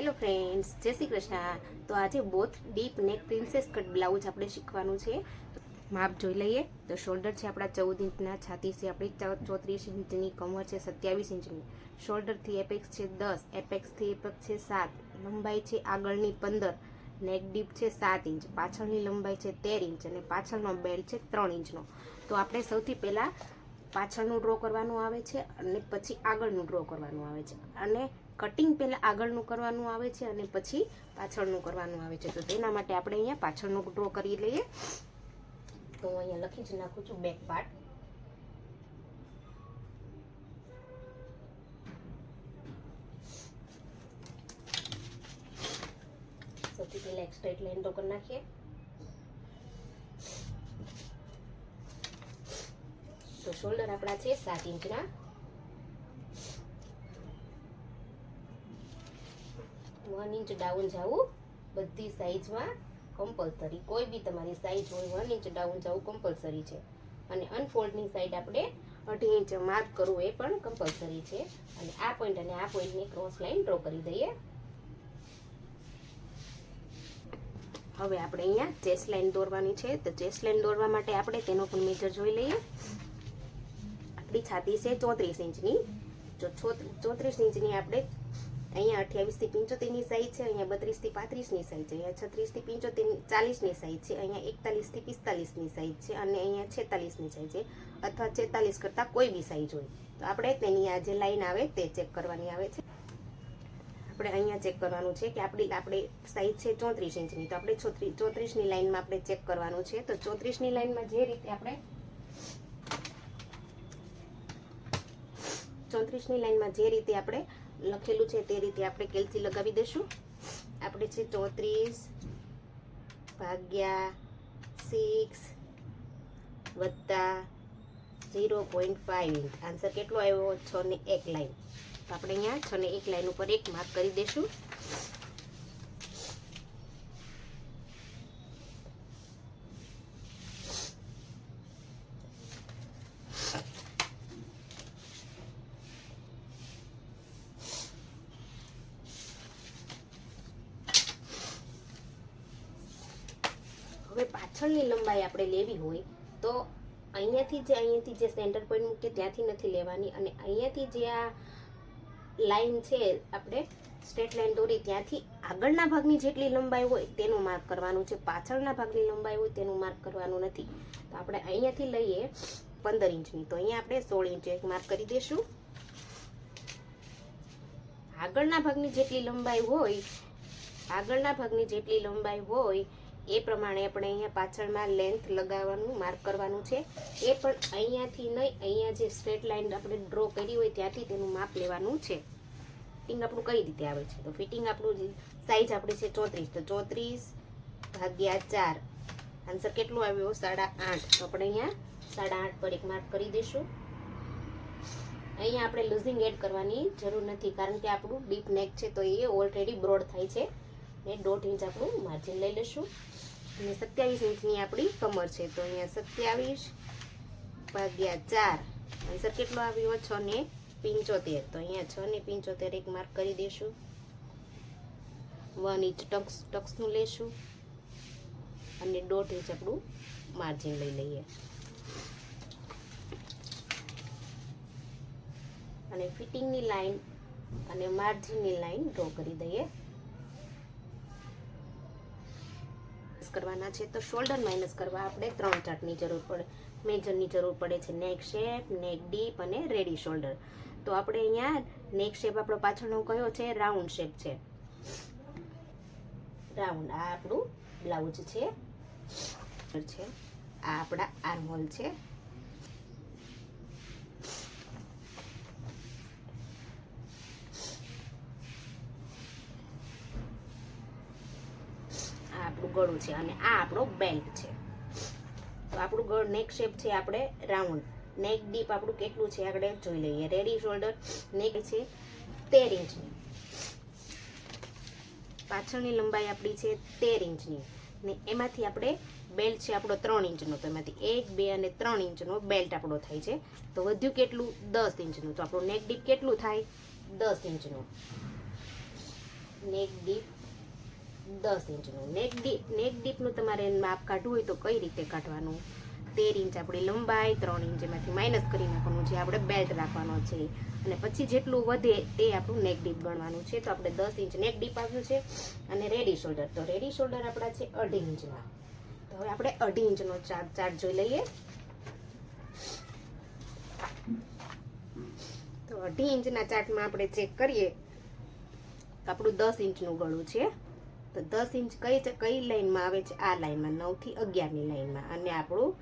Hello friends, જય શ્રી કૃષ્ણ. તો આજે બોથ ડીપ નેક પ્રિન્સેસ કટ બ્લાઉઝ આપણે શીખવાનું છે. માપ જોઈ લઈએ. તો શોલ્ડર છે આપણા 14 ઇંચના, છાતી છે આપણી 34 ઇંચની, કમર છે 27 ઇંચની, શોલ્ડરથી એપેક્સ છે 10, એપેક્સથી એપેક્સ છે 7, લંબાઈ છે આગળની 15, નેક ડીપ છે 7 ઇંચ, પાછળની લંબાઈ છે 13 ઇંચ અને પાછળનો બેલ્ટ છે 3 ઇંચનો. તો આપણે સૌથી પહેલાં પાછળનું ડ્રો કરવાનું આવે છે અને પછી આગળનું ડ્રો કરવાનું આવે છે, અને કટિંગ પહેલાં આગળનું કરવાનું આવે છે અને પછી પાછળનું કરવાનું આવે છે. તો તેના માટે આપણે અહીંયા પાછળનું ડ્રો કરી લઈએ. તો હું અહીંયા લખી જ નાખું છું બેક પાર્ટ. સૌથી પહેલાં એક સ્ટ્રેટ લાઈન ડ્રો કરી નાખીએ. તો શોલ્ડર આપણા છે 7 ઇંચના. 1 ઇંચ ડાઉન જવું બધી સાઈઝમાં કમ્પલસરી. કોઈ બી તમારી સાઈઝ હોય 1 ઇંચ ડાઉન જવું કમ્પલસરી છે. અને અનફોલ્ડની સાઈડ આપણે 2.5 ઇંચ માર્ક કરવું એ પણ કમ્પલસરી છે. અને આ પોઈન્ટ અને આ પોઈન્ટની ક્રોસ લાઈન ડ્રો કરી દઈએ. હવે આપણે અહીંયા ચેસ્ટ લાઈન દોરવાની છે. તો ચેસ્ટ લાઈન દોરવા માટે આપણે તેનો પણ મેજર જોઈ લઈએ. આપણી છાતી છે 34 ઇંચની. જો 34 ઇંચની આપણે અહીંયા 28 થી 75 ની સાઈઝ છે, અહીંયા 32 થી 35 ની સાઈઝ છે, અહીંયા 36 થી 45 40 ની સાઈઝ છે, અહીંયા 41 થી 45 ની સાઈઝ છે અને અહીંયા 46 ની સાઈઝ છે, અથવા 46 કરતાં કોઈ બી સાઈઝ હોય. તો આપણે તેની આ જે લાઈન આવે તે ચેક કરવાની આવે છે. આપણે અહીંયા ચેક કરવાનું છે કે આપણી સાઈઝ છે 34 ઇંચની. તો આપણે 34 ની લાઈનમાં આપણે ચેક કરવાનું છે. તો 34 ની લાઈનમાં જે રીતે આપણે 34 ની લાઈનમાં જે રીતે આપણે લખેલું છે તે રીતે આપણે કેલ્સી લગાવી દઈશું. આપણે છે 34 ભાગ્યા 6 વત્તા 0.5 ઇંચ. આન્સર કેટલો આવ્યો? 6 ને 1 લાઈન. તો આપણે અહીંયા 6 ને 1 લાઈન ઉપર એક માર્ક કરી દઈશું. હવે પાછળની લંબાઈ આપણે લેવી હોય તો અહીંયાથી જે સેન્ટર પોઈન્ટ મૂકીએ ત્યાંથી નથી લેવાની, અને અહીંયાથી જે આ લાઈન છે આપણે સ્ટ્રેટ લાઈન દોરી ત્યાંથી આગળના ભાગની જેટલી લંબાઈ હોય તેનું માર્ક કરવાનું છે. પાછળના ભાગની લંબાઈ હોય તેનું માર્ક કરવાનું નથી. તો આપણે અહીંયાથી લઈએ 15 ઇંચની. તો અહીંયા આપણે 16 ઇંચ એક માર્ક કરી દઈશું. આગળના ભાગની જેટલી લંબાઈ હોય એ પ્રમાણે આપણે અહીંયા પાછળમાં લેન્થ લગાવવાનું માર્ક કરવાનું છે. એ પણ અહીંયાથી નહીં, અહીંયા જે સ્ટ્રેટ લાઈન આપણે ડ્રો કરી હોય ત્યાંથી તેનું માપ લેવાનું છે. ફિટિંગ આપણું કઈ રીતે આવે છે? તો ફિટિંગ આપણું સાઈઝ આપણી છે 34. તો 34 ભાગ્યા 4 આન્સર કેટલો આવ્યો? 8.5. તો આપણે અહીંયા 8.5 પર એક માર્ક કરી દઈશું. અહીંયા આપણે લૂઝિંગ એડ કરવાની જરૂર નથી, કારણ કે આપણું ડીપ નેક છે તો એ ઓલરેડી બ્રોડ થાય છે. ને 1.5 ઇંચ આપણું માર્જિન લઈ લઈશું. અને 27 ઇંચની આપણી કમર છે. તો અહીંયા 27 ભાગ્યા 4 આન્સર કેટલો આવ્યો? 6 ને 75. તો અહીંયા 6 ને 75 એક માર્ક કરી દઈશું. 1 ઇંચ ટક્સનું લેશું અને 1.5 ઇંચ આપણું માર્જિન લઈ લઈએ. અને ફિટિંગની લાઈન અને માર્જિનની લાઈન ડ્રો કરી દઈએ. કરવાના છે. તો શોલ્ડર માઇનસ કરવા આપણે 3 ચાર્ટની જરૂર પડે, મેજરની જરૂર પડે છે. નેક શેપ, નેક ડીપ અને રેડી શોલ્ડર. તો આપણે અહીંયા નેક શેપ આપણો પાછળનો કયો છે? રાઉન્ડ શેપ છે. રાઉન્ડ. આ આપણું બ્લાઉઝ છે. આ આપણા આર્મહોલ છે. આપણું ગળું છે અને આ આપણો બેલ્ટ છે. તો આપણું નેક શેપ છે આપણે રાઉન્ડ. નેક ડીપ આપણું કેટલું છે આપણે જોઈ લઈએ. રેડી શોલ્ડર નેક છે 13 ઇંચની. પાછળની લંબાઈ આપણી છે 13 ઇંચની ને એમાંથી આપણે બેલ્ટ છે આપણો 3 ઇંચનો. તો એમાંથી 1, 2 અને 3 ઇંચનો બેલ્ટ આપણો થાય છે. તો વધ્યું કેટલું? 10 ઇંચનું. તો આપણું નેક ડીપ કેટલું થાય? 10 ઇંચનું. નેક ડીપ 10 ઇંચનું. નેક ડીપનું તમારે માપ કાઢવું હોય તો કઈ રીતે કાઢવાનું? 13 ઇંચ આપણી લંબાઈ, 3 ઇંચ એમાંથી માઇનસ કરી નાખવાનું છે, આપણે બેલ્ટ રાખવાનો છે, અને પછી જેટલું વધે તે આપણું નેક ડીપ ગણવાનું છે. તો આપણે 10 ઇંચ નેક ડીપ આવ્યું છે. અને રેડી શોલ્ડર, તો રેડી શોલ્ડર આપણા છે 2.5 ઇંચના. તો હવે આપણે 2.5 ઇંચનો ચાર્ટ જોઈ લઈએ. તો 2.5 ઇંચના ચાર્ટમાં આપણે ચેક કરીએ તો આપણું 10 ઇંચનું ગળું છે. તો 10 ઇંચ કઈ લાઈનમાં આવે છે? આ લાઈનમાં, 9 થી 11ની લાઈનમાં. અને આપણું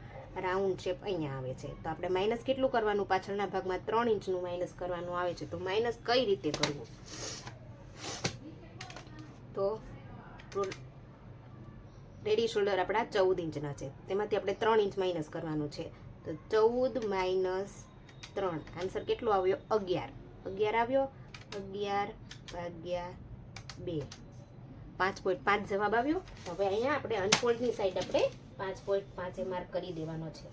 રાઉન્ડ શેપ અહીંયા આવે છે. તો આપણે માઇનસ કેટલું કરવાનું? પાછળના ભાગમાં 3 ઇંચનું માઇનસ કરવાનું આવે છે. તો માઇનસ કઈ રીતે કરવું? તો રેડી શોલ્ડર આપણા 14 ઇંચના છે, તેમાંથી આપણે 3 ઇંચ માઇનસ કરવાનું છે. તો 14 માઇનસ 3, આન્સર કેટલો આવ્યો? 11. 11 આવ્યો. 11 ભાગ્યા 2, 5.5 જવાબ આવ્યો. હવે અહીંયા આપણે અનફોલ્ડની સાઈડ આપણે 5.5 માર્ક કરી દેવાનો છે.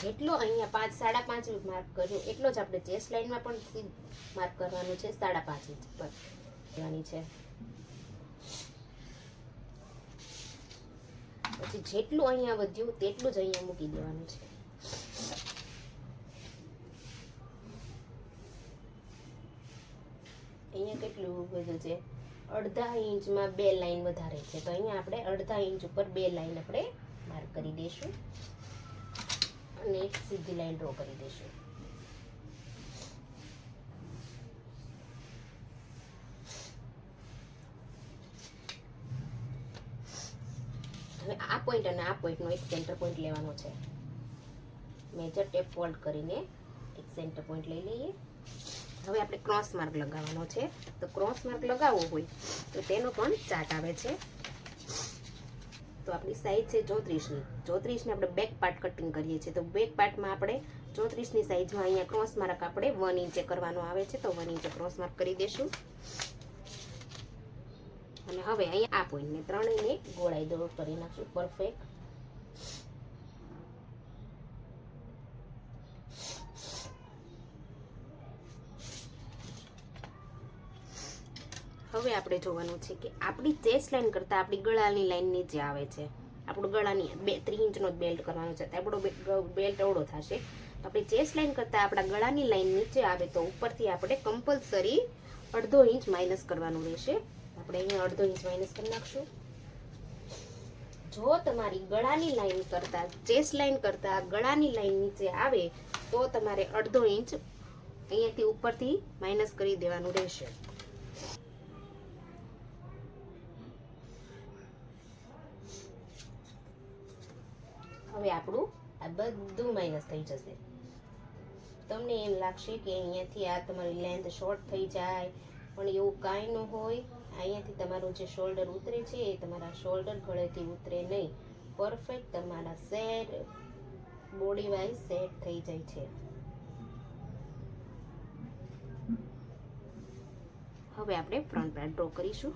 જેટલો અહીંયા 5, 5.5 માર્ક કર્યો એટલો જ આપણે ચેસ્ટ લાઈનમાં પણ માર્ક કરવાનું છે. 5.5 ઇંચ પર લેવાની છે. પછી જેટલું અહીંયા વધ્યું તેટલું જ અહીંયા મૂકી દેવાનું છે. અહીંયા કેટલું વધ્યું છે? 1/2 ઇંચમાં 2 લાઈન વધારે છે. તો અહીંયા આપણે 1/2 ઇંચ ઉપર 2 લાઈન આપણે માર્ક કરી દઈશું અને એક સીધી લાઈન ડ્રો કરી દઈશું. હવે આ પોઈન્ટ અને આ પોઈન્ટનો એક સેન્ટર પોઈન્ટ લેવાનો છે. મેજર ટેપ ફોલ્ડ કરીને એક સેન્ટર પોઈન્ટ લઈ લઈએ. હવે આપણે ક્રોસ માર્ક લગાવવાનો છે. તો ક્રોસ માર્ક લગાવવો હોય તો તેનો પણ ચાર્ટ આવે છે. તો આપણી સાઈઝ છે 34ની. 34ને આપણે બેક પાર્ટ કટિંગ કરીએ છીએ. તો બેક પાર્ટમાં આપણે 34ની સાઈઝમાં અહીંયા ક્રોસ માર્ક આપણે 1 ઇંચે કરવાનો આવે છે. તો 1 ઇંચે ક્રોસ માર્ક કરી દઈશું. અને હવે અહીંયા આ પોઈન્ટને ત્રણેયને ગોળાઈ દોર કરી નાખશું પરફેક્ટ. હવે આપણે જોવાનું છે કે આપણી ચેસ્ટ લાઈન કરતાં આપણી ગળાની લાઈન નીચે આવે છે. આપણું ગળાની 3 ઇંચનો જ બેલ્ટ કરવાનો છે. તો આપણો બેલ્ટ અવળો થશે. તો આપણી ચેસ્ટ લાઈન કરતાં આપણા ગળાની લાઈન નીચે આવે તો ઉપરથી આપણે કમ્પલસરી 1/2 ઇંચ માઇનસ કરવાનું રહેશે. આપણે અહીંયા 1/2 ઇંચ માઇનસ કરી નાખશું. જો તમારી ગળાની લાઈન કરતાં ચેસ્ટ લાઈન કરતાં ગળાની લાઈન નીચે આવે તો તમારે 1/2 ઇંચ અહીંયાથી ઉપરથી માઇનસ કરી દેવાનું રહેશે. હવે આપણું આ બધું માઇનસ થઈ જશે. તમને એમ લાગશે કે અહીંયાથી આ તમારી લેન્થ શોર્ટ થઈ જાય, પણ એવું કાંઈ ન હોય. અહીંયાથી તમારું જે શોલ્ડર ઉતરે છે એ તમારા શોલ્ડર ગળેથી ઉતરે નહીં. પરફેક્ટ તમારા સેટ બોડી વાઇઝ સેટ થઈ જાય છે. હવે આપણે ફ્રન્ટ પાર્ટ ડ્રો કરીશું.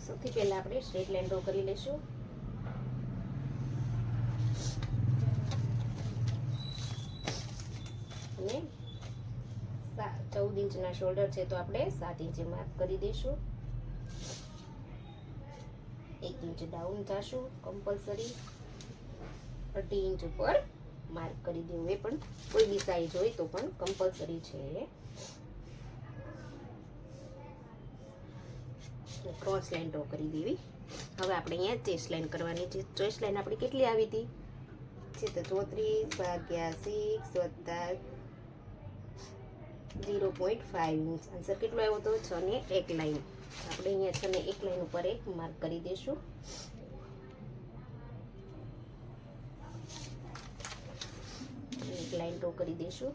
સૌથી પહેલા આપણે સ્ટ્રેટ લાઈન ડ્રો કરી લઈશું. અને 14 ઇંચના શોલ્ડર છે તો આપણે 7 ઇંચે માર્ક કરી દઈશું. 1 ઇંચ ડાઉન જશું કમ્પલસરી. 2.5 ઇંચ ઉપર માર્ક કરી દેવું. એ પણ કોઈ બી સાઈઝ હોય તો પણ કમ્પલસરી છે. ક્રોસ લાઈન ડ્રો કરી દેવી. હવે આપણે અહીંયા ચેસ્ટ લાઈન કરવાની છે. ચેસ્ટ લાઈન આપણી કેટલી આવી હતી? છે તો 34 ભાગ્યા 6 વત્તા 0.5 ઇંચ. આન્સર કેટલો આવ્યો હતો? 6 ને 1 લાઈન. આપણે અહીંયા 6 ને 1 લાઈન ઉપર એક માર્ક કરી દઈશું. એક લાઈન ડ્રો કરી દઈશું.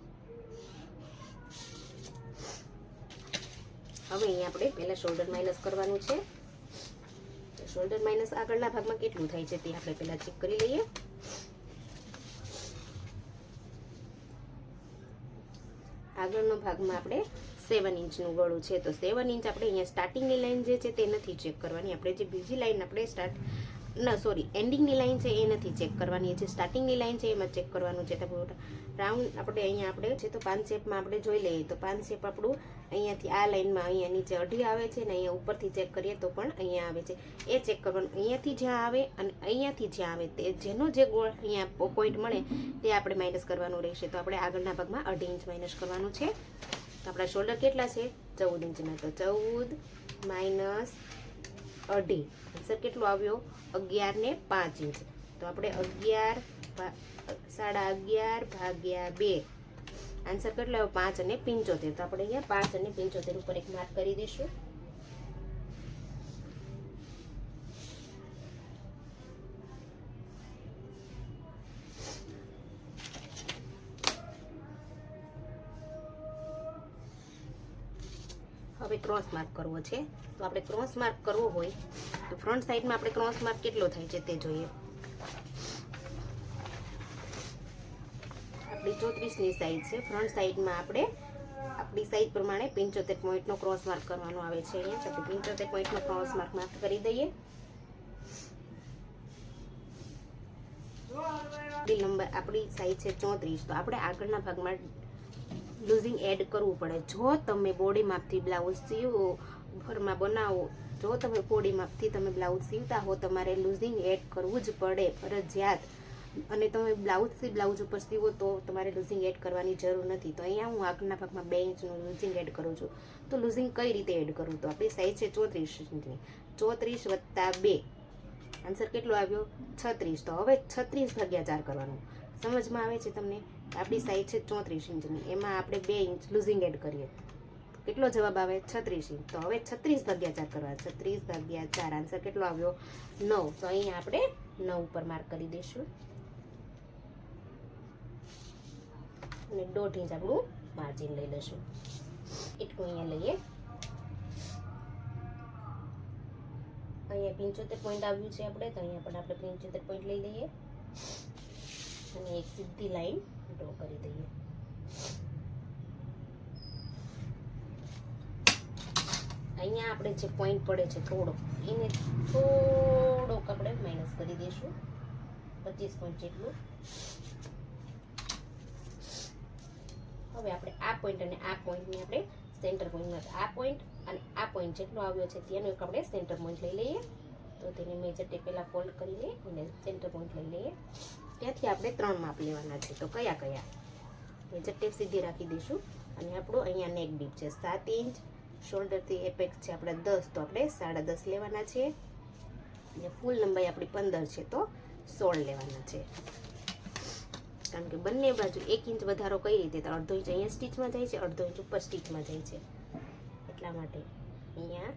હવે અહીંયા આપણે પહેલા શોલ્ડર માઇનસ કરવાનું છે. શોલ્ડર માઇનસ આગળના ભાગમાં કેટલું થાય છે તે આપણે પહેલા ચેક કરી લઈએ. આગળનો ભાગમાં આપણે 7 ઇંચનું ગળું છે તો 7 ઇંચ આપણે અહીંયા સ્ટાર્ટિંગની લાઈન જે છે તે નથી ચેક કરવાની. આપણે જે બીજી લાઈન આપણે ના સોરી, એન્ડિંગની લાઈન છે એ નથી ચેક કરવાની, જે સ્ટાર્ટિંગની લાઈન છે એમાં ચેક કરવાનું છે. રાઉન્ડ આપણે અહીંયા આપણે છે તો પાન શેપમાં આપણે જોઈ લઈએ તો પાન શેપ આપણું અહીંયાથી આ લાઈનમાં અહીંયા નીચે અઢી આવે છે ને અહીંયા ઉપરથી ચેક કરીએ તો પણ અહીંયા આવે છે. એ ચેક કરવાનું, અહીંયાથી જ્યાં આવે અને અહીંયાથી જ્યાં આવે તે જેનો જે ગોળ અહીંયા પોઈન્ટ મળે તે આપણે માઇનસ કરવાનું રહેશે. તો આપણે આગળના ભાગમાં 1.5 ઇંચ માઇનસ કરવાનું છે. તો આપણા શોલ્ડર કેટલા છે? 14 ઇંચના. તો 14 માઇનસ 1.5, આન્સર કેટલો આવ્યો? 11 ને 5 ઇંચ. તો આપણે 11 11.5 ભાગ્યા 2, આન્સર કેટલો આવ્યો? 5 અને 75. તો આપણે અહીંયા 5 અને 75 ઉપર એક માર્ક કરી દઈશું. હવે ક્રોસ માર્ક કરવો છે. તો આપણે ક્રોસ માર્ક કરવો હોય તો ફ્રન્ટ સાઈડમાં આપણે ક્રોસ માર્ક કેટલો થાય છે તે જોઈએ. આપણી 34ની સાઈડ છે. ફ્રન્ટ સાઈડમાં આપણે આપણી સાઈડ પ્રમાણે 75 પોઈન્ટનો ક્રોસ માર્ક કરવાનો આવે છે. અહીંયા તો 75 પોઈન્ટનો ક્રોસ માર્ક કરી દઈએ. આપણી સાઈડ છે 34, તો આપણે આગળના ભાગમાં લૂઝિંગ એડ કરવું પડે. જો તમે બોડી માપથી બ્લાઉઝ સીવો, ઘરમાં બનાવો, જો તમે બોડી માપથી તમે બ્લાઉઝ સીવતા હો, તમારે લૂઝિંગ એડ કરવું જ પડે ફરજિયાત. અને તમે બ્લાઉઝથી બ્લાઉઝ ઉપર સીવો તો તમારે લૂઝિંગ એડ કરવાની જરૂર નથી. તો અહીંયા હું આગળના ભાગમાં 2 ઇંચનું લૂઝિંગ એડ કરું છું. તો લૂઝિંગ કઈ રીતે એડ કરું? તો આપણી સાઈઝ છે 34 ઇંચની. 34 વત્તા 2, આન્સર કેટલો આવ્યો? 36. તો હવે 36 ભાગ્યા 4 કરવાનું. સમજમાં આવે છે તમને? આપણી સાઈઝ છે 34 ઇંચની, એમાં આપણે 2 ઇંચ લૂઝિંગ એડ કરીએ. કેટલો જવાબ આવે? 36 ઇંચ. તો હવે 36 ભાગ્યા 4 કરવા. 36 ભાગ્યા 4, આન્સર કેટલો આવ્યો? 9. તો અહીંયા આપણે 9 ઉપર માર્ક કરી દઈશું. અને 1.5 ઇંચ આપણું માર્જિન લઈ લઈશું. એટલું અહીંયા લઈએ. અહીંયા 75 પોઈન્ટ આવ્યું છે આપણે, તો અહીંયા પણ આપણે 75 પોઈન્ટ લઈ લઈએ અને એક સીધી લાઈન ડ્રો કરી દઈએ. અહીંયા આપણે જે પોઈન્ટ પડે છે થોડોક, એને થોડોક આપણે માઇનસ કરી દઈશું, 25 પોઈન્ટ જેટલું. હવે આપણે આ પોઈન્ટ અને આ પોઈન્ટને આપણે સેન્ટર પોઈન્ટમાં, આ પોઈન્ટ અને આ પોઈન્ટ જેટલો આવ્યો છે તેનો એક આપણે સેન્ટર પોઈન્ટ લઈ લઈએ. તો તેને મેજર ટેપ પહેલા ફોલ્ડ કરીને અને સેન્ટર પોઈન્ટ લઈ લઈએ. ત્યાંથી આપણે 3 માપ લેવાના છે. તો કયા કયા? મેજર ટેપ સીધી રાખી દઈશું. અને આપણું અહીંયા નેક ડીપ છે 7 ઇંચ, શોલ્ડરથી એપેક્સ છે આપણે 10, તો આપણે 10.5 લેવાના છે. અને ફૂલ લંબાઈ આપણી 15 છે, તો 16 લેવાના છે. કારણ કે બંને બાજુ 1 ઇંચ વધારો કઈ રીતે? તો 1/2 ઇંચ અહીંયા સ્ટીચમાં જાય છે, 1/2 ઇંચ ઉપર સ્ટીચમાં જાય છે. એટલા માટે અહીંયા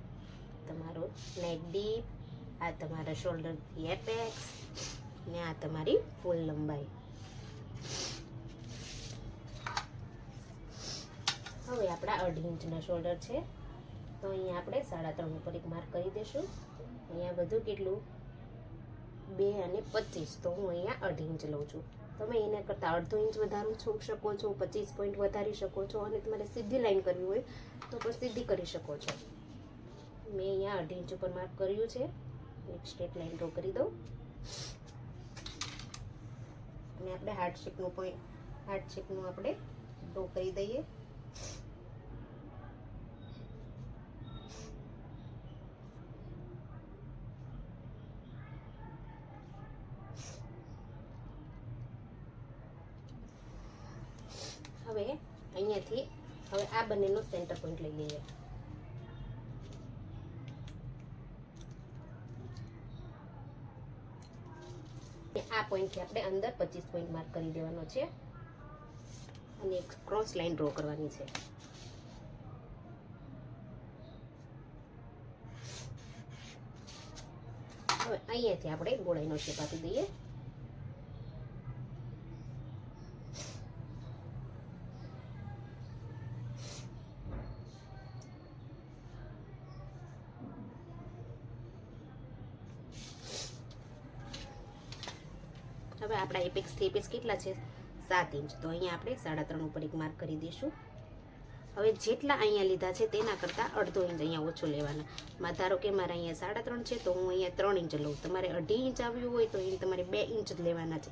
તમારો નેક ડીપ, આ તમારા શોલ્ડરથી એપેક્સ ને આ તમારી ફૂલ લંબાઈ. હવે આપણા 1/2 ઇંચના શોલ્ડર છે, તો અહીંયા આપણે 3.5 ઉપર એક માર્ક કરી દઈશું. અહીંયા બધું કેટલું? 2 અને 25, તો હું અહીંયા 1/2 ઇંચ લઉં છું. તમે એના કરતાં 1/2 ઇંચ વધારી શકો છો, 25 પોઈન્ટ વધારી શકો છો. અને તમારે સીધી લાઈન કરવી હોય તો પણ સીધી કરી શકો છો. મેં અહીંયા 1/2 ઇંચ ઉપર માર્ક કર્યું છે. એક સ્ટ્રેટ લાઈન ડ્રો કરી દઉં અને આપણે હાર્ટ શેપનું આપણે ડ્રો કરી દઈએ. હવે અહીંયાથી હવે આ બંનેનો સેન્ટર પોઈન્ટ લઈ લઈએ. આ પોઈન્ટથી આપણે અંદર 25 પોઈન્ટ માર્ક કરી દેવાનો છે અને એક ક્રોસ લાઈન ડ્રો કરવાની છે. હવે અહીંયાથી આપણે ગોળાઈનો શેપ આપી દઈએ. હવે આપણા એપેક્સ થી એપેક્સ કેટલા છે? 7 ઇંચ. તો અહીંયા આપણે 3.5 ઉપર એક માર્ક કરી દઈશું. હવે જેટલા અહીંયા લીધા છે તેના કરતાં અડધો ઇંચ અહીંયા ઓછું લેવાના. ધારો કે મારે અહીંયા 3.5 છે તો હું અહીંયા 3 ઇંચ લઉં. તમારે 2.5 ઇંચ આવ્યું હોય તો અહીં તમારે 2 ઇંચ જ લેવાના છે.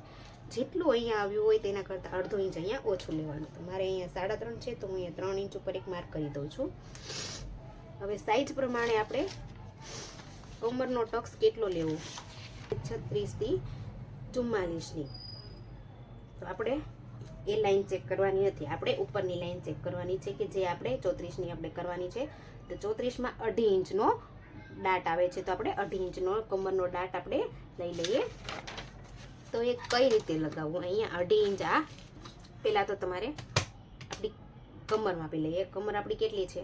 જેટલું અહીંયા આવ્યું હોય તેના કરતાં અડધો ઇંચ અહીંયા ઓછું લેવાનું. તમારે અહીંયા 3.5 છે તો હું અહીંયા 3 ઇંચ ઉપર એક માર્ક કરી દઉં છું. હવે સાઈઝ પ્રમાણે આપણે કમરનો ટક્સ કેટલો લેવો, 36 થી 44ની. તો આપણે એ લાઈન ચેક કરવાની નથી, આપણે ઉપરની લાઈન ચેક કરવાની છે કે જે આપણે 34ની આપણે કરવાની છે. તો 34માં 2.5 ઇંચનો ડાટ આવે છે, તો આપણે 2.5 ઇંચનો કમરનો ડાટ આપણે લઈ લઈએ. તો એ કઈ રીતે લગાવવું, અહીંયા 2.5 ઇંચ આ પહેલાં તો તમારે આપણી કમર માપી લઈએ. કમર આપણી કેટલી છે,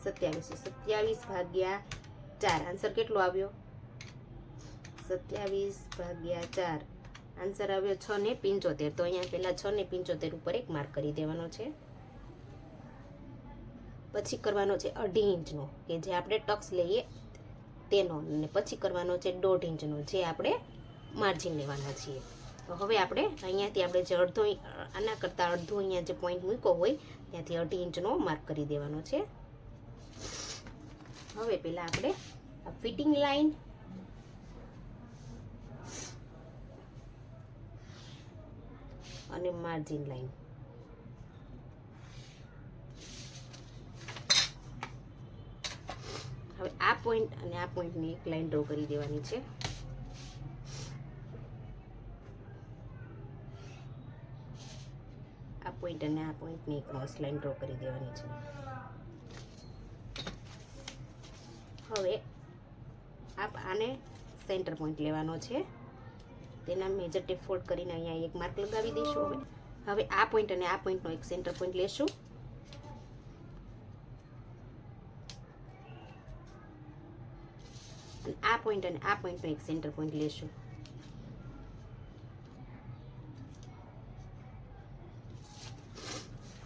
27. 27/4 આન્સર કેટલો આવ્યો, 27/4 આન્સર આવ્યો 6.75. તો અહીંયા પહેલા 6.75 ઉપર એક માર્ક કરી દેવાનો છે. પછી કરવાનો છે 2.5 ઇંચનો કે જે આપણે ટક્સ લઈએ તેનો, અને પછી કરવાનો છે 1.5 ઇંચનો જે આપણે માર્જિન લેવાના છીએ. તો હવે આપણે અહીંયાથી આપણે જે અડધો આના કરતાં અડધો અહીંયા જે પોઈન્ટ મૂક્યો હોય ત્યાંથી 2.5 ઇંચનો માર્ક કરી દેવાનો છે. હવે પહેલાં આપણે આ ફિટિંગ લાઈન અને માર્જિન લાઈન, હવે આ પોઈન્ટ અને આ પોઈન્ટની એક લાઈન ડ્રો કરી દેવાની છે. આ પોઈન્ટ અને આ પોઈન્ટની એક ક્રોસ લાઈન ડ્રો કરી દેવાની છે. હવે આને સેન્ટર પોઈન્ટ લેવાનો છે, તેના મેજર ટેપ ફોલ્ડ કરીને અહીંયા એક માર્ક લગાવી દઈશું. હવે આ પોઈન્ટ અને આ પોઈન્ટનો એક સેન્ટર પોઈન્ટ લેશું. અને આ પોઈન્ટ અને આ પોઈન્ટનો એક સેન્ટર પોઈન્ટ લેશું.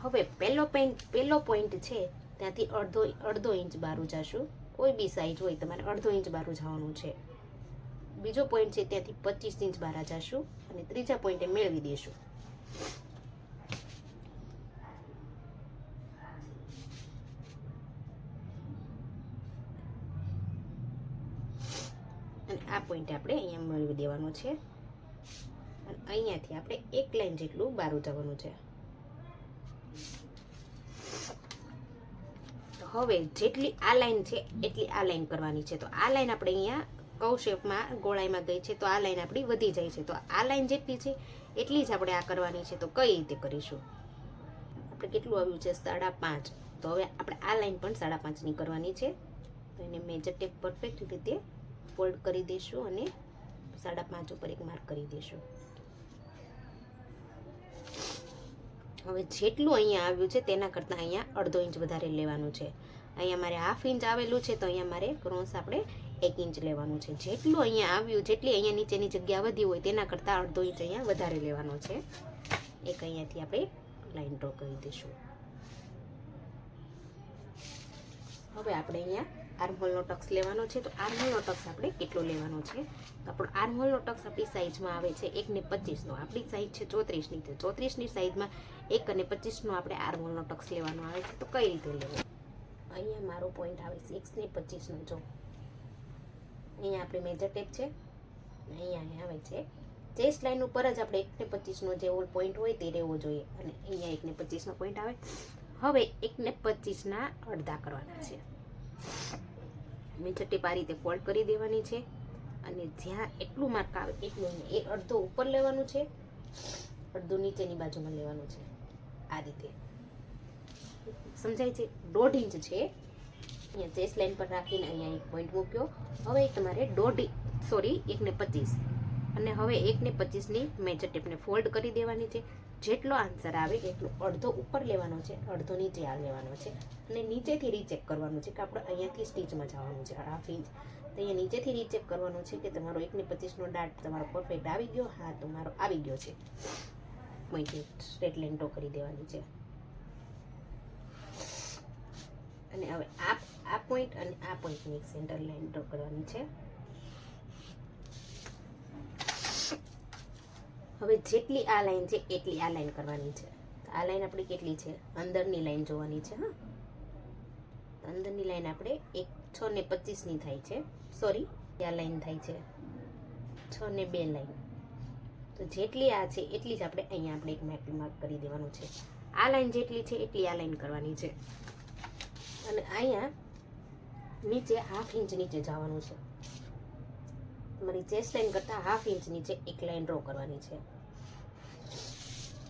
હવે પહેલો પોઈન્ટ છે ત્યાંથી અડધો ઇંચ બહાર જશું. કોઈ બી સાઈઝ હોય તમારે અડધો ઇંચ બહાર જવાનું છે. બીજો પોઈન્ટ છે ત્યાંથી 25 ઇંચ બહાર જશું અને ત્રીજા પોઈન્ટે મેળવી દઈશું. અને આ પોઈન્ટે આપણે અહીંયા મેળવી દેવાનો છે. અને અહીંયાથી આપણે એક લાઈન જેટલું બહાર જવાનું છે. હવે જેટલી આ લાઈન છે એટલી આ લાઈન કરવાની છે. તો આ લાઈન આપણે અહીંયા કવ શેપમાં ગોળાઈમાં ગઈ છે, તો આ લાઈન આપણી વધી જાય છે. તો આ લાઈન જેટલી છે એટલી જ આપણે આ કરવાની છે. તો કઈ રીતે કરીશું, આપણે કેટલું આવ્યું છે 5.5. તો હવે આપણે આ લાઈન પણ 5.5ની કરવાની છે. તો એને મેજર ટેપ પરફેક્ટ રીતે ફોલ્ડ કરી દઈશું અને 5.5 ઉપર એક માર્ક કરી દઈશું. હવે જેટલું અહીંયા આવ્યું છે તેના કરતાં અહીંયા અડધો ઇંચ વધારે લેવાનું છે. અહીંયા મારે 1/2 ઇંચ આવેલું છે, તો અહીંયા મારે ક્રોસ આપણે 1 ઇંચ લેવાનું છે. જેટલું અહીંયા આવ્યું, જેટલી અહીંયા નીચેની જગ્યા વધી હોય તેના કરતાં અડધો ઇંચ અહીંયા વધારે લેવાનો છે. એક અહીંયાથી આપણે લાઈન ડ્રો કરી દઈશું. હવે આપણે અહીંયા આર્મહોલનો ટક્સ લેવાનો છે. તો આર્મહોલનો ટક્સ આપણે કેટલો લેવાનો છે, તો આપણો આર્મહોલનો ટક્સ આપણી સાઈઝમાં આવે છે 1.25નો. આપણી સાઈઝ છે 34ની. તો 34ની સાઈઝમાં 1.25નો આપણે આર્મહોલનો ટક્સ લેવાનો આવે છે. તો કઈ રીતે લેવો, અહીંયા મારો પોઈન્ટ આવે છે 1.25નો. જો અહીંયા આપણી મેજર ટેપ છે, અહીંયા આવે છે ચેસ્ટ લાઈન ઉપર જ આપણે 1.25નો જે ઓલ પોઈન્ટ હોય તે રહેવો જોઈએ. અને અહીંયા 1.25નો પોઈન્ટ આવે. હવે 1.25ના અડધા કરવાના છે. મેજર ટેપ આ રીતે ફોલ્ડ કરી દેવાની છે અને જ્યાં એટલું માર્ક આવે એટલું એ અડધો ઉપર લેવાનું છે, અડધું નીચેની બાજુમાં લેવાનું છે. આ રીતે સમજાય છે. 1.5 ઇંચ છે, અહીંયા ચેસ્ટ લાઈન પર રાખીને અહીંયા એક પોઈન્ટ મૂક્યો. હવે તમારે 1.25 અને હવે 1.25ની મેજર ટેપને ફોલ્ડ કરી દેવાની છે. જેટલો આન્સર આવે એટલો અડધો ઉપર લેવાનો છે, અડધો નીચે લેવાનો છે. અને નીચેથી રીચેક કરવાનું છે કે આપણે અહીંયાથી સ્ટીચમાં જવાનું છે 1/2 ઇંચ. તો અહીંયા નીચેથી રીચેક કરવાનું છે કે તમારો 1.25નો ડાટ તમારો પરફેક્ટ આવી ગયો. હા, તમારો આવી ગયો છે. પોઈન્ટ સ્ટ્રેટ લાઈન ડ્રો કરી દેવાની છે. અને હવે આ પોઈન્ટ અને આ પોઈન્ટની એક સેન્ટર લાઈન ડ્રો કરવાની છે. હવે જેટલી આ લાઈન છે એટલી આ લાઈન કરવાની છે. આ લાઈન આપણી કેટલી છે, અંદરની લાઈન જોવાની છે. હા, અંદરની લાઈન આપણે 6 ને 25 ની થાય છે. સોરી, આ લાઈન થાય છે 6 ને 2 લાઈન. તો જેટલી આ છે એટલી જ આપણે એક માર્ક કરી દેવાનું છે. આ લાઈન જેટલી છે એટલી આ લાઈન કરવાની છે. અને અહીંયા નીચે 1/2 ઇંચ નીચે જવાનું છે. તમારી ચેસ્ટ લાઈન કરતાં 1/2 ઇંચ નીચે એક લાઈન ડ્રો કરવાની છે.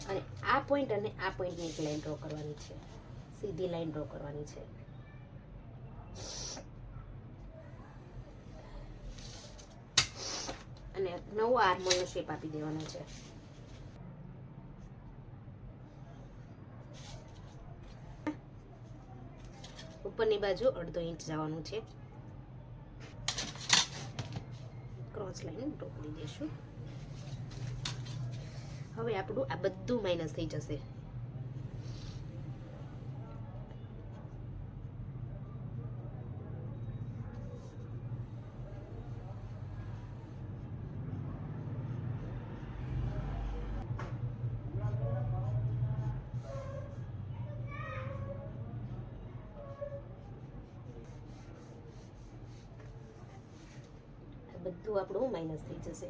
અને આ પોઈન્ટ અને આ પોઈન્ટની એક લાઈન ડ્રો કરવાની છે. સીધી લાઈન ડ્રો કરવાની છે. અને નવો આર્મોલનો શેપ આપી દેવાનો છે. ઉપરની બાજુ 1/2 ઇંચ જવાનું છે. ક્રોસ લાઈન ડ્રો કરી દઈશું. હવે આપણું આ બધું માઇનસ થઈ જશે. બધું આપણું માઇનસ થઈ જશે.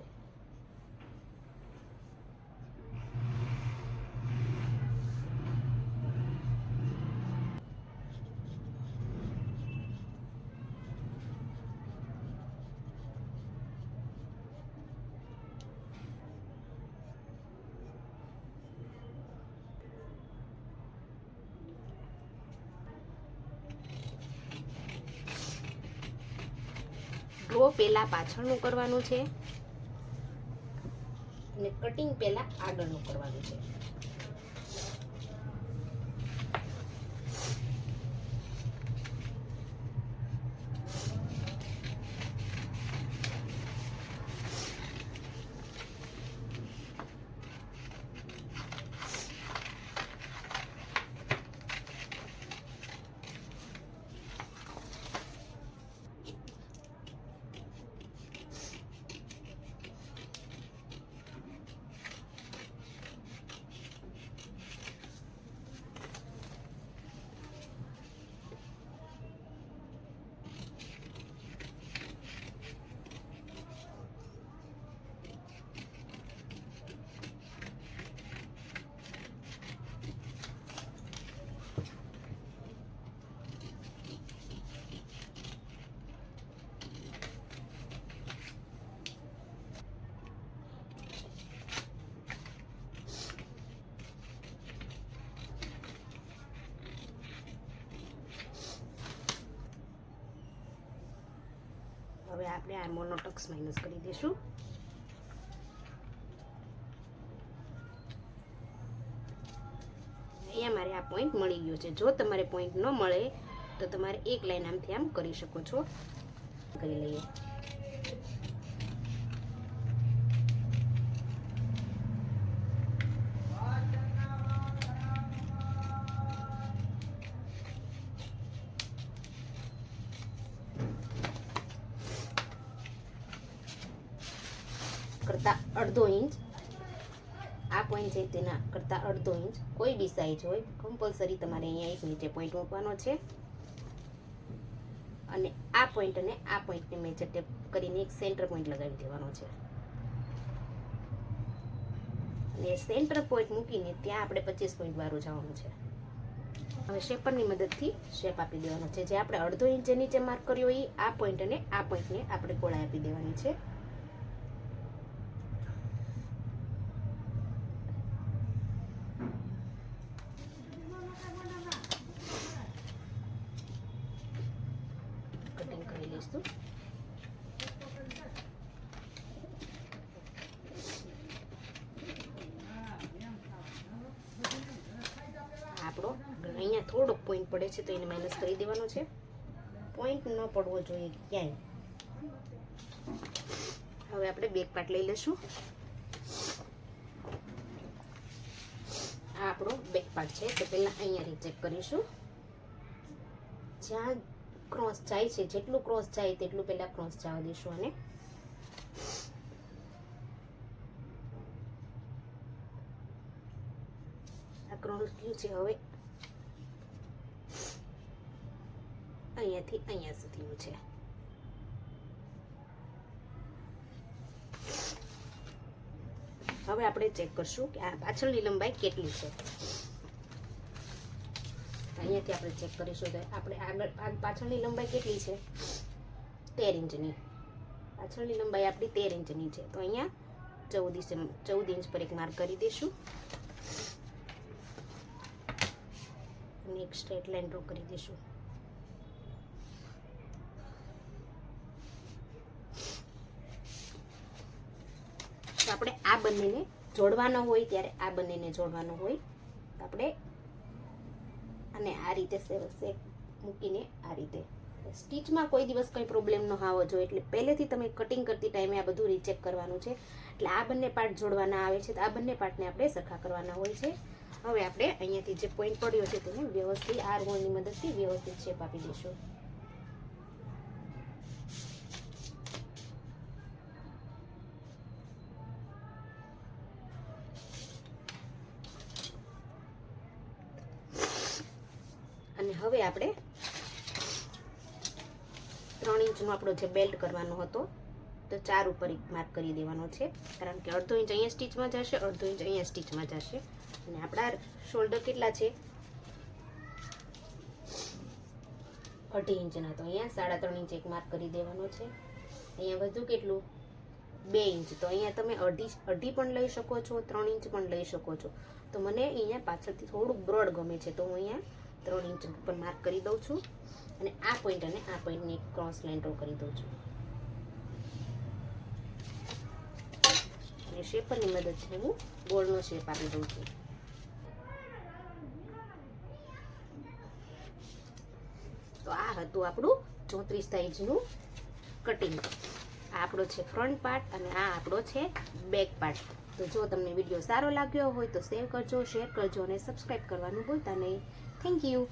ડ્રો પહેલા પાછળનું કરવાનું છે અને કટિંગ પહેલા આગળનું કરવાનું છે. હવે આપણે આર્મોલનો ટક્સ માઇનસ કરી દઈશું. અહીંયા મારે આ પોઈન્ટ મળી ગયો છે. જો તમારે પોઈન્ટ ન મળે તો તમારે એક લાઈન આમથી આમ કરી શકો છો. કરી લઈએ. કરતાં 1/2 ઇંચ આ પોઈન્ટ છે તેના કરતાં 1/2 ઇંચ કોઈ બી સાઈઝ હોય કમ્પલસરી તમારે અહીંયા એક નીચે પોઈન્ટ મૂકવાનો છે. અને આ પોઈન્ટ અને આ પોઈન્ટને મેજર ટેપ કરીને એક સેન્ટર પોઈન્ટ લગાવી દેવાનો છે. અને સેન્ટર પોઈન્ટ મૂકીને ત્યાં આપણે 25 પોઈન્ટ વાળું જવાનું છે. હવે શેપરની મદદથી શેપ આપી દેવાનો છે. જે આપણે 1/2 ઇંચ નીચે માર્ક કર્યો એ આ પોઈન્ટ અને આ પોઈન્ટને આપણે ગોળાઈ આપી દેવાની છે. આપણો અહીંયા થોડોક પોઈન્ટ પડે છે તો એને માઇનસ કરી દેવાનો છે. પોઈન્ટ ન પડવો જોઈએ ક્યાંય. હવે આપણે બેક પાર્ટ લઈ લઈશું. આ આપણો બેક પાર્ટ છે તો પહેલા અહીંયા રીચેક કરીશું. જ્યાં ક્રોસ જાય છે જેટલું ક્રોસ જાય તેટલું પહેલા ક્રોસ જવા દઈશું. અને ક્રોસ ગયું છે. હવે અહીંયાથી અહીંયા સુધીનું છે. હવે આપણે ચેક કરશું કે આ પાછળની લંબાઈ કેટલી છે. અહીંયાથી આપણે ચેક કરીશું કે આપણે આગળ પાછળની લંબાઈ કેટલી છે. 13 ઇંચની પાછળની લંબાઈ આપણી 13 ઇંચની છે. તો અહીંયા 14 ઇંચ પર એક માર્ક કરી દઈશું અને એક સ્ટ્રેટ લાઈન ડ્રો કરી દઈશું. તો આપણે આ બંનેને જોડવાનો હોય ત્યારે આ બંનેને જોડવાનો હોય તો આપણે અને આ રીતે શેપ મૂકીને આ રીતે સ્ટીચમાં કોઈ દિવસ કંઈ પ્રોબ્લેમ ન આવવો જોઈએ. એટલે પહેલેથી તમે કટિંગ કરતી ટાઈમે આ બધું રીચેક કરવાનું છે. એટલે આ બંને પાર્ટ જોડવાના આવે છે તો આ બંને પાર્ટને આપણે સરખા કરવાના હોય છે. હવે આપણે અહીંયાથી જે પોઈન્ટ પડ્યો છે તેને વ્યવસ્થિત આર હોલની મદદથી વ્યવસ્થિત શેપ આપી દઈશું. અને હવે આપણે 3 ઇંચનો આપણો જે બેલ્ટ કરવાનો હતો તો 4 ઉપર એક માર્ક કરી દેવાનો છે. કારણ કે અડધો ઇંચ અહીંયા સ્ટીચમાં જશે, અડધો ઇંચ અહીંયા સ્ટીચમાં જશે. અને આપણા શોલ્ડર કેટલા છે 2.5 ઇંચના, તો અહીંયા 3.5 ઇંચ એક માર્ક કરી દેવાનો છે. અહીંયા વધુ કેટલું 2 ઇંચ, તો અહીંયા તમે અઢી પણ લઈ શકો છો, 3 ઇંચ પણ લઈ શકો છો. તો મને અહીંયા પાછળથી થોડુંક બ્રોડ ગમે છે તો હું અહીંયા 3 ઇંચ ઉપર માર્ક કરી દઉં છું. અને આ પોઈન્ટ અને આ પોઈન્ટની એક ક્રોસ લાઈન ડ્રો કરી દઉં છું. અને શેપરની મદદથી હું ગોળનો શેપ આપી દઉં છું. તો આ હતું આપણું 34 સાઈઝનું કટિંગ. આ આપણો છે ફ્રન્ટ પાર્ટ અને આ આપણો છે બેક પાર્ટ. તો જો તમને વિડીયો સારો લાગ્યો હોય તો સેવ કરજો, શેર કરજો અને સબસ્ક્રાઈબ કરવાનું ભૂલતા નહીં. Thank you.